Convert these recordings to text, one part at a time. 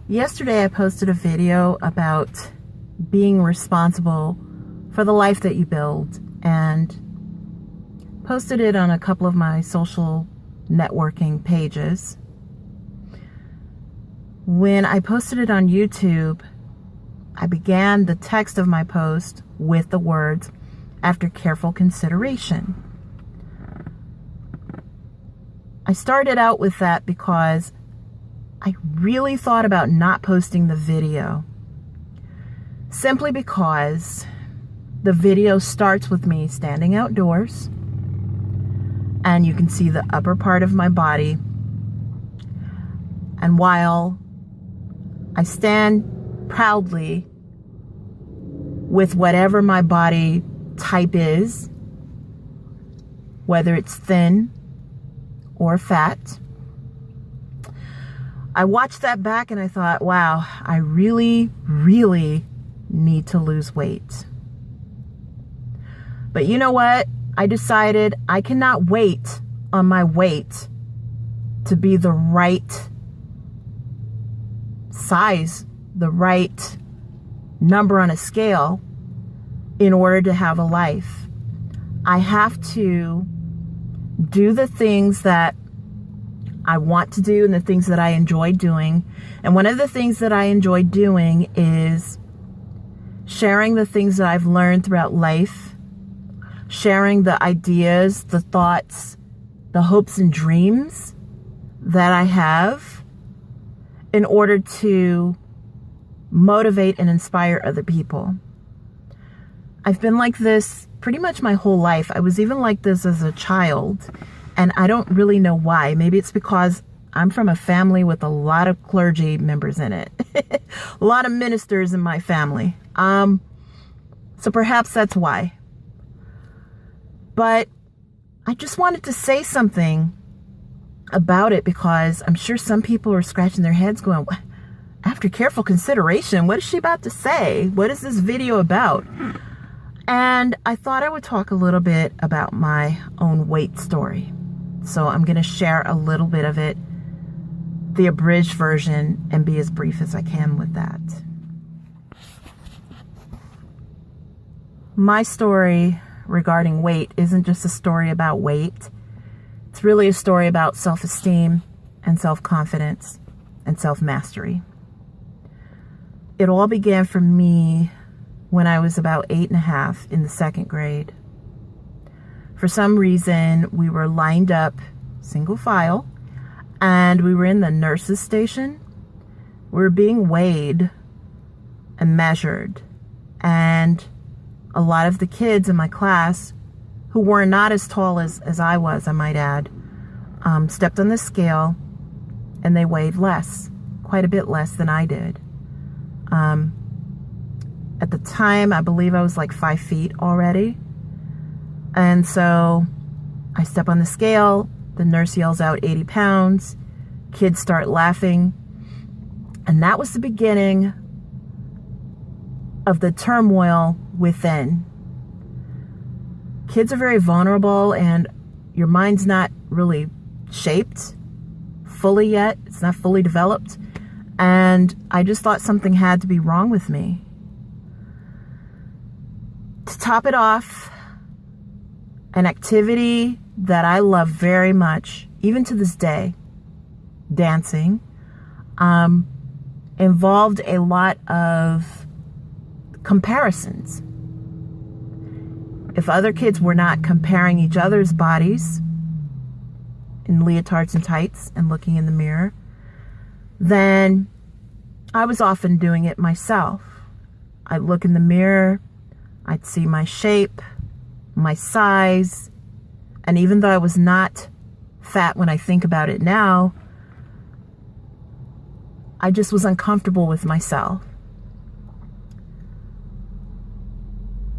Yesterday I posted a video about being responsible for the life that you build and posted it on a couple of my social networking pages. When I posted it on YouTube, I began the text of my post with the words, "After careful consideration." I started out with that because I really thought about not posting the video, simply because the video starts with me standing outdoors and you can see the upper part of my body. And while I stand proudly with whatever my body type is, whether it's thin or fat, I watched that back and I thought, wow, I really, really need to lose weight. But you know what? I decided I cannot wait on my weight to be the right size, the right number on a scale in order to have a life. I have to do the things that I want to do and the things that I enjoy doing. And one of the things that I enjoy doing is sharing the things that I've learned throughout life, sharing the ideas, the thoughts, the hopes and dreams that I have in order to motivate and inspire other people. I've been like this pretty much my whole life. I was even like this as a child. And I don't really know why. Maybe it's because I'm from a family with a lot of clergy members in it. A lot of ministers in my family. So perhaps that's why. But I just wanted to say something about it because I'm sure some people are scratching their heads going, after careful consideration, what is she about to say? What is this video about? And I thought I would talk a little bit about my own weight story. So I'm going to share a little bit of it, the abridged version, and be as brief as I can with that. My story regarding weight isn't just a story about weight. It's really a story about self-esteem and self-confidence and self-mastery. It all began for me when I was about 8.5 in the 2nd grade. For some reason, we were lined up single file and we were in the nurse's station. We were being weighed and measured. And a lot of the kids in my class, who were not as tall as I was, I might add, stepped on the scale and they weighed less, quite a bit less than I did. At the time, I believe I was like 5 feet already. And so I step on the scale, the nurse yells out 80 pounds, kids start laughing. And that was the beginning of the turmoil within. Kids are very vulnerable and your mind's not really shaped fully yet. It's not fully developed. And I just thought something had to be wrong with me. To top it off, an activity that I love very much, even to this day, dancing, involved a lot of comparisons. If other kids were not comparing each other's bodies in leotards and tights and looking in the mirror, then I was often doing it myself. I'd look in the mirror, I'd see my shape, my size, and even though I was not fat when I think about it now, I just was uncomfortable with myself.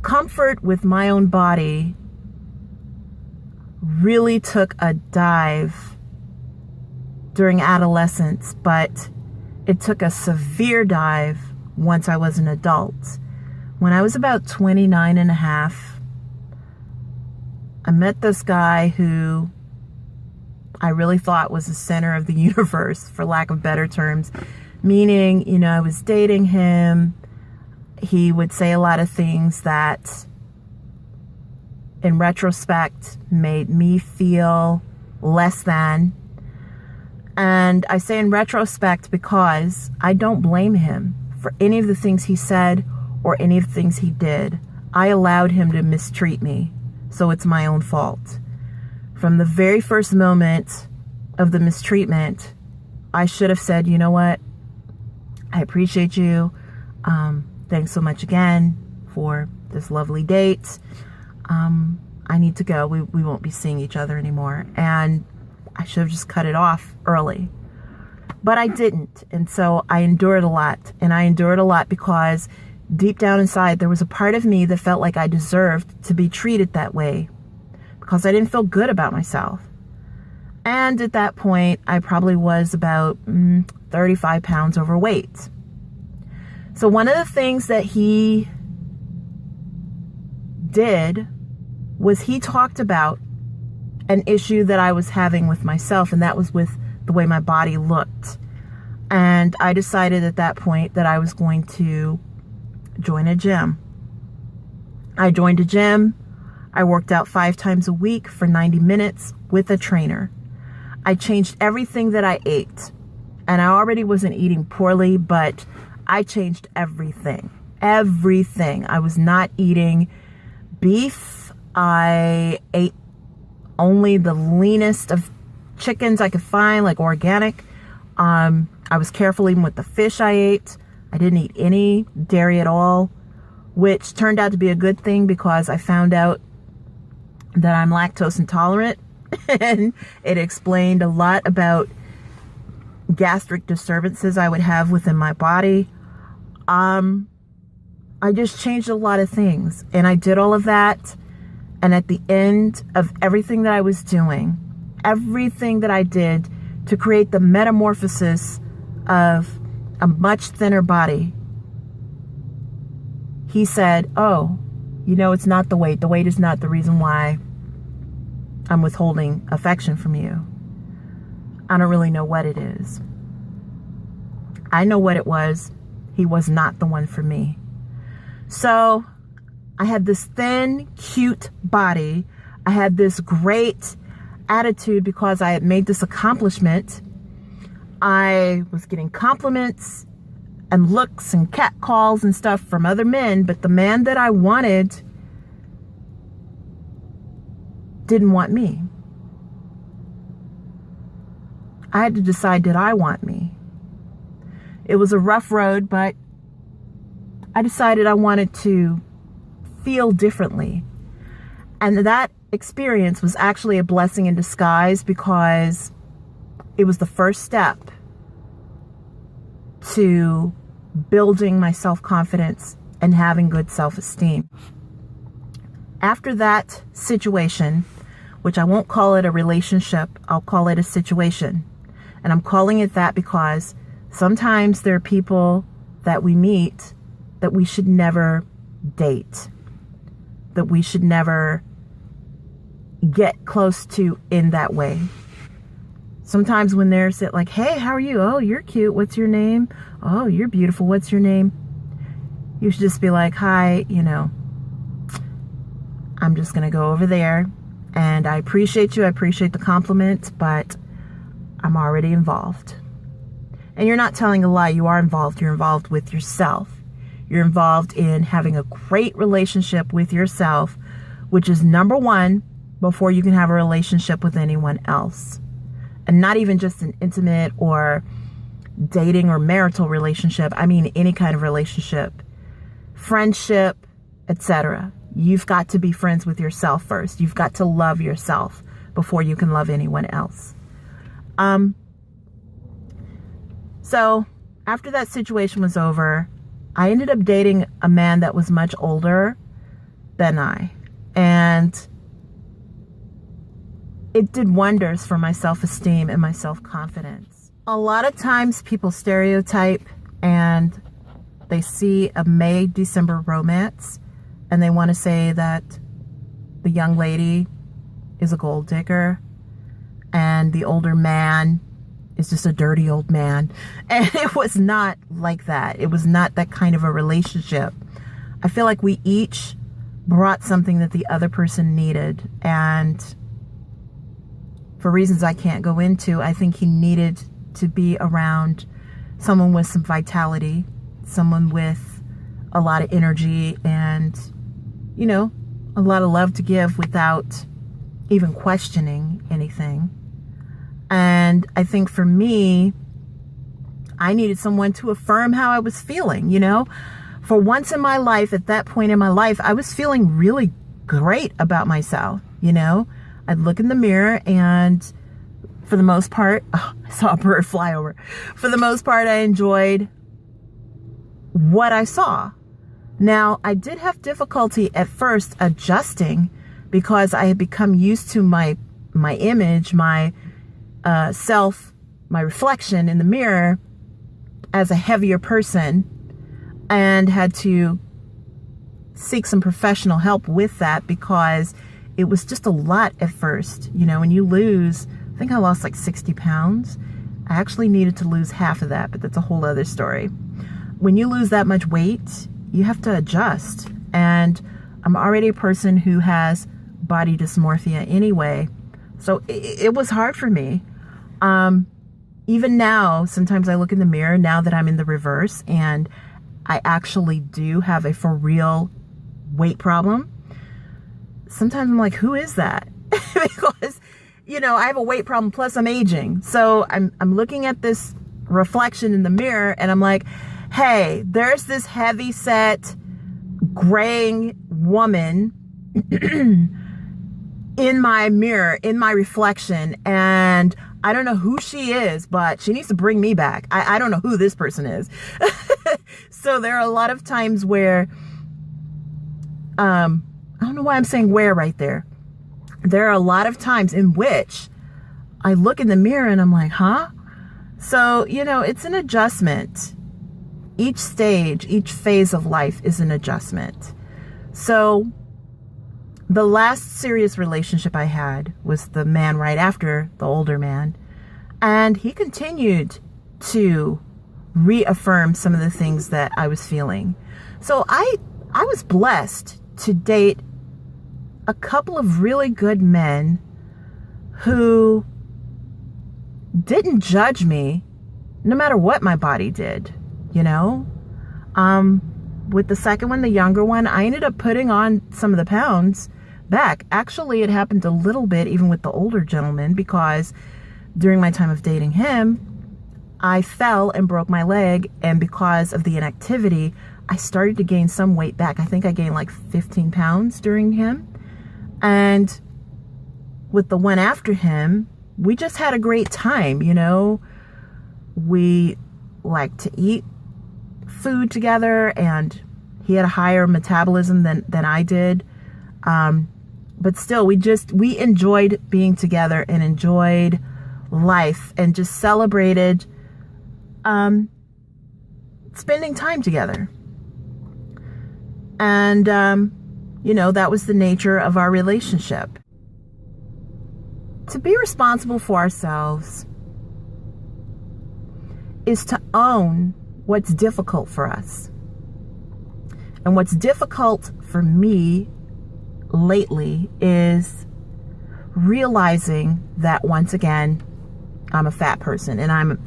Comfort with my own body really took a dive during adolescence, but it took a severe dive once I was an adult. When I was about 29 and a half, I met this guy who I really thought was the center of the universe, for lack of better terms. Meaning, you know, I was dating him. He would say a lot of things that, in retrospect, made me feel less than. And I say in retrospect because I don't blame him for any of the things he said or any of the things he did. I allowed him to mistreat me, so it's my own fault. From the very first moment of the mistreatment, I should have said, you know what? I appreciate you. Thanks so much again for this lovely date. I need to go. We won't be seeing each other anymore. And I should have just cut it off early. But I didn't. And so I endured a lot. And I endured a lot because deep down inside, there was a part of me that felt like I deserved to be treated that way because I didn't feel good about myself. And at that point, I probably was about 35 pounds overweight. So one of the things that he did was he talked about an issue that I was having with myself, and that was with the way my body looked. And I decided at that point that I was going to join a gym. I joined a gym. I worked out 5 times a week for 90 minutes with a trainer. I changed everything that I ate. And I already wasn't eating poorly, but I changed everything. Everything. I was not eating beef. I ate only the leanest of chickens I could find, like organic. I was careful even with the fish I ate. I didn't eat any dairy at all, which turned out to be a good thing because I found out that I'm lactose intolerant. And it explained a lot about gastric disturbances I would have within my body. I just changed a lot of things, and I did all of that. And at the end of everything that I was doing, everything that I did to create the metamorphosis of a much thinner body, he said, oh, you know, it's not the weight. The weight is not the reason why I'm withholding affection from you. I don't really know what it is. I know what it was. He was not the one for me. So I had this thin, cute body. I had this great attitude because I had made this accomplishment. I was getting compliments and looks and catcalls and stuff from other men, but the man that I wanted didn't want me. I had to decide, did I want me? It was a rough road, but I decided I wanted to feel differently. And that experience was actually a blessing in disguise because it was the first step to building my self-confidence and having good self-esteem. After that situation, which I won't call it a relationship, I'll call it a situation. And I'm calling it that because sometimes there are people that we meet that we should never date, that we should never get close to in that way. Sometimes when they're like, hey, how are you? Oh, you're cute. What's your name? Oh, you're beautiful. What's your name? You should just be like, hi, you know, I'm just going to go over there and I appreciate you. I appreciate the compliment, but I'm already involved. And you're not telling a lie. You are involved. You're involved with yourself. You're involved in having a great relationship with yourself, which is number one before you can have a relationship with anyone else. And not even just an intimate or dating or marital relationship. I mean, any kind of relationship, friendship, etc. You've got to be friends with yourself first. You've got to love yourself before you can love anyone else. So after that situation was over, I ended up dating a man that was much older than I. And it did wonders for my self-esteem and my self-confidence. A lot of times people stereotype and they see a May-December romance and they want to say that the young lady is a gold digger and the older man is just a dirty old man. And it was not like that. It was not that kind of a relationship. I feel like we each brought something that the other person needed. And for reasons I can't go into, I think he needed to be around someone with some vitality, someone with a lot of energy and, you know, a lot of love to give without even questioning anything. And I think for me, I needed someone to affirm how I was feeling, you know. For once in my life, at that point in my life, I was feeling really great about myself, you know. I'd look in the mirror and for the most part, I saw a bird fly over. For the most part, I enjoyed what I saw. Now, I did have difficulty at first adjusting because I had become used to my image, my self, my reflection in the mirror as a heavier person, and had to seek some professional help with that because it was just a lot at first. You know, when you lose, I think I lost like 60 pounds. I actually needed to lose half of that, but that's a whole other story. When you lose that much weight, you have to adjust. And I'm already a person who has body dysmorphia anyway. So it was hard for me. Even now, sometimes I look in the mirror now that I'm in the reverse and I actually do have a for real weight problem. Sometimes I'm like, who is that? Because, you know, I have a weight problem plus I'm aging. So I'm looking at this reflection in the mirror and I'm like, hey, there's this heavy set, graying woman in my mirror, in my reflection. And I don't know who she is, but she needs to bring me back. I don't know who this person is. So there are a lot of times where, I don't know why I'm saying where right there. There are a lot of times in which I look in the mirror and I'm like, huh? So, you know, it's an adjustment. Each stage, each phase of life is an adjustment. So the last serious relationship I had was the man right after the older man. And he continued to reaffirm some of the things that I was feeling. So I was blessed to date a couple of really good men who didn't judge me no matter what my body did, you know. With the second one, the younger one, I ended up putting on some of the pounds back. Actually, it happened a little bit even with the older gentleman because during my time of dating him, I fell and broke my leg, and because of the inactivity, I started to gain some weight back. I think I gained like 15 pounds during him. And with the one after him, we just had a great time, you know. We liked to eat food together, and he had a higher metabolism than I did. But still, we enjoyed being together and enjoyed life and just celebrated spending time together. And, you know, that was the nature of our relationship. To be responsible for ourselves is to own what's difficult for us. And what's difficult for me lately is realizing that, once again, I'm a fat person and I'm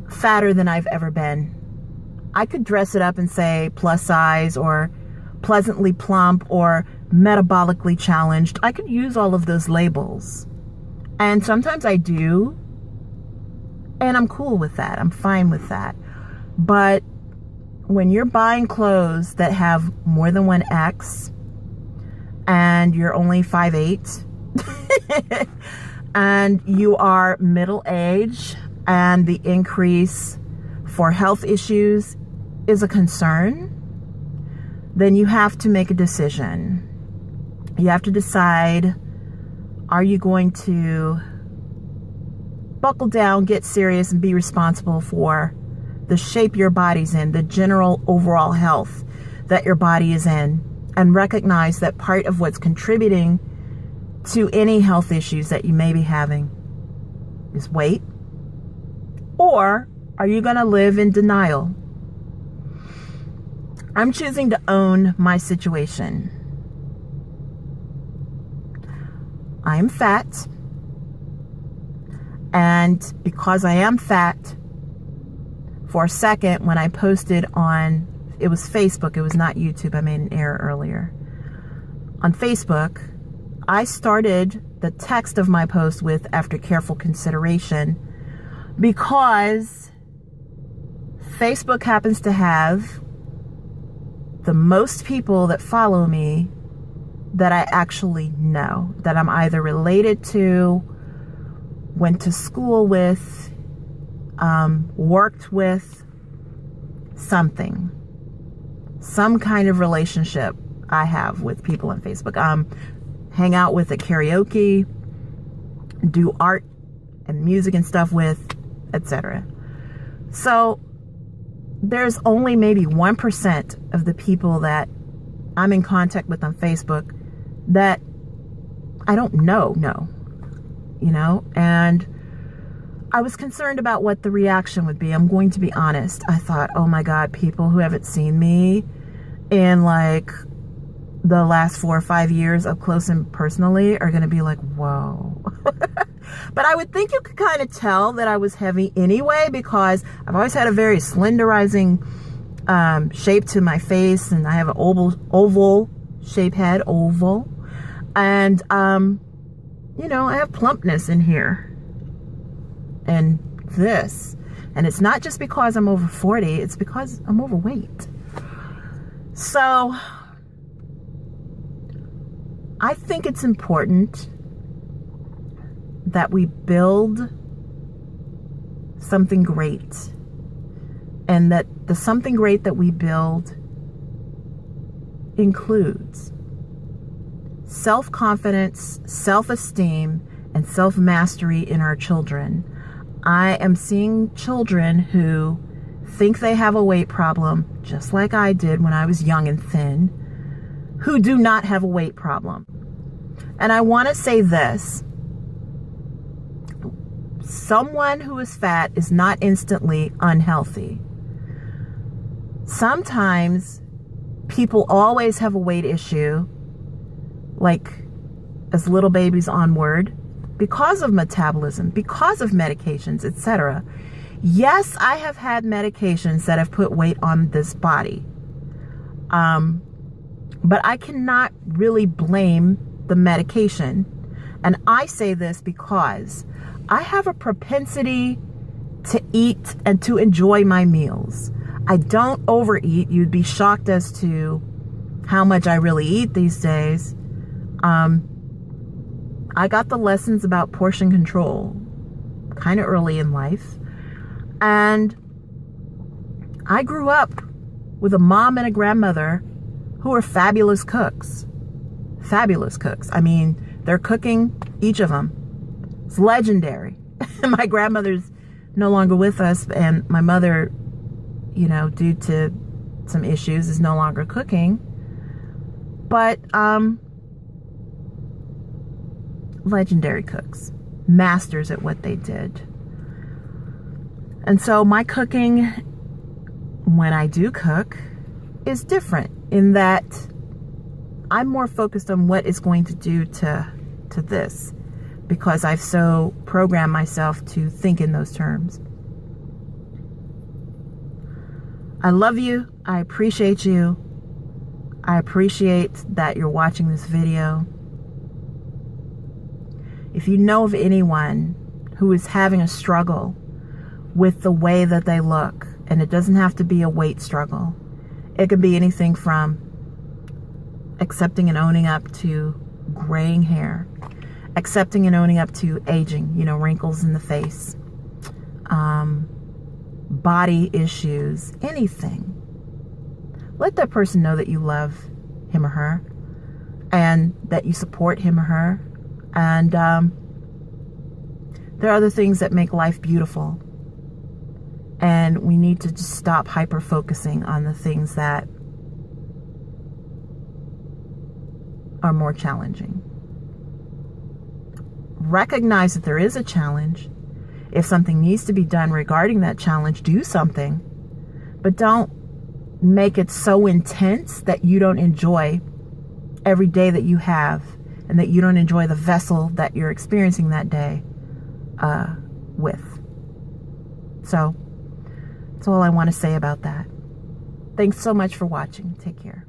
fatter than I've ever been. I could dress it up and say plus size or pleasantly plump or metabolically challenged. I could use all of those labels. And sometimes I do. And I'm cool with that. I'm fine with that. But when you're buying clothes that have more than one X and you're only 5'8", and you are middle age and the increase for health issues is a concern, then you have to make a decision. You have to decide, are you going to buckle down, get serious, and be responsible for the shape your body's in, the general overall health that your body is in, and recognize that part of what's contributing to any health issues that you may be having is weight, Or are you going to live in denial? I'm choosing to own my situation. I'm fat. And because I am fat, for a second when I posted on, it was Facebook, it was not YouTube, I made an error earlier. On Facebook, I started the text of my post with "after careful consideration," because Facebook happens to have the most people that follow me that I actually know, that I'm either related to, went to school with, worked with, some kind of relationship I have with people on Facebook. Hang out with at karaoke, do art and music and stuff with, etc. So there's only maybe 1% of the people that I'm in contact with on Facebook that I don't know, and I was concerned about what the reaction would be. I'm going to be honest. I thought, oh my God, people who haven't seen me in like the last 4 or 5 years up close and personally are going to be like, whoa. But I would think you could kind of tell that I was heavy anyway, because I've always had a very slenderizing shape to my face, and I have an oval shaped head, oval. And, I have plumpness in here and this. And it's not just because I'm over 40, it's because I'm overweight. So I think it's important that we build something great, and that the something great that we build includes self-confidence, self-esteem, and self-mastery in our children. I am seeing children who think they have a weight problem, just like I did when I was young and thin, who do not have a weight problem. And I want to say this: someone who is fat is not instantly unhealthy. Sometimes people always have a weight issue, like as little babies onward, because of metabolism, because of medications, etc. Yes, I have had medications that have put weight on this body. But I cannot really blame the medication. And I say this because I have a propensity to eat and to enjoy my meals. I don't overeat. You'd be shocked as to how much I really eat these days. I got the lessons about portion control kind of early in life. And I grew up with a mom and a grandmother who are fabulous cooks. Fabulous cooks. I mean, their cooking, each of them, it's legendary. My grandmother's no longer with us, and my mother, due to some issues, is no longer cooking. But legendary cooks, masters at what they did. And so my cooking, when I do cook, is different in that I'm more focused on what it's going to do to this, because I've so programmed myself to think in those terms. I love you. I appreciate you. I appreciate that you're watching this video. If you know of anyone who is having a struggle with the way that they look, and it doesn't have to be a weight struggle. It could be anything from accepting and owning up to graying hair, accepting and owning up to aging, wrinkles in the face, body issues, anything. Let that person know that you love him or her, and that you support him or her. And there are other things that make life beautiful. And we need to just stop hyper-focusing on the things that are more challenging. Recognize that there is a challenge. If something needs to be done regarding that challenge, do something. But don't make it so intense that you don't enjoy every day that you have, and that you don't enjoy the vessel that you're experiencing that day with. So that's all I want to say about that. Thanks so much for watching. Take care.